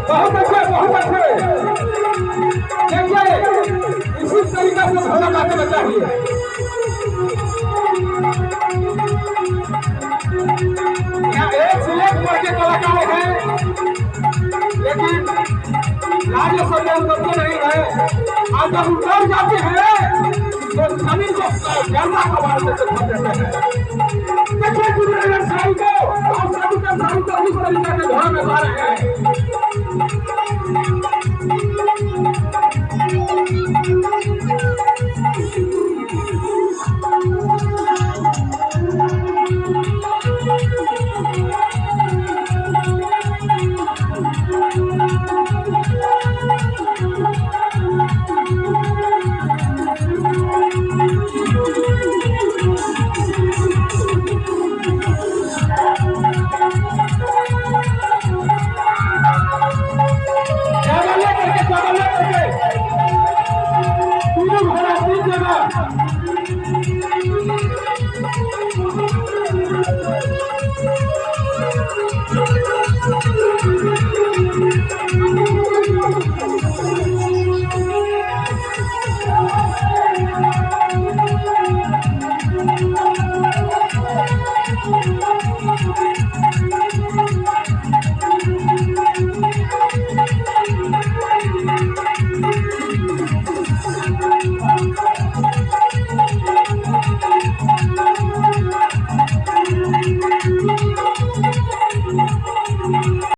बहुत अच्छे, बहुत अच्छे। देखिए इसी तरीके से होना जाना चाहिए। यहाँ एक से एक बढ़ के कलाकार हैं, लेकिन राज्य सरकार उतरते नहीं है। और जब उतर जाते हैं तो जमीन को जनता को मारने से खा देते हैं। देखिए गुरुनगर साहब को और सभी के साहब को इस तरीके से घोड़ा में मार रहे हैं।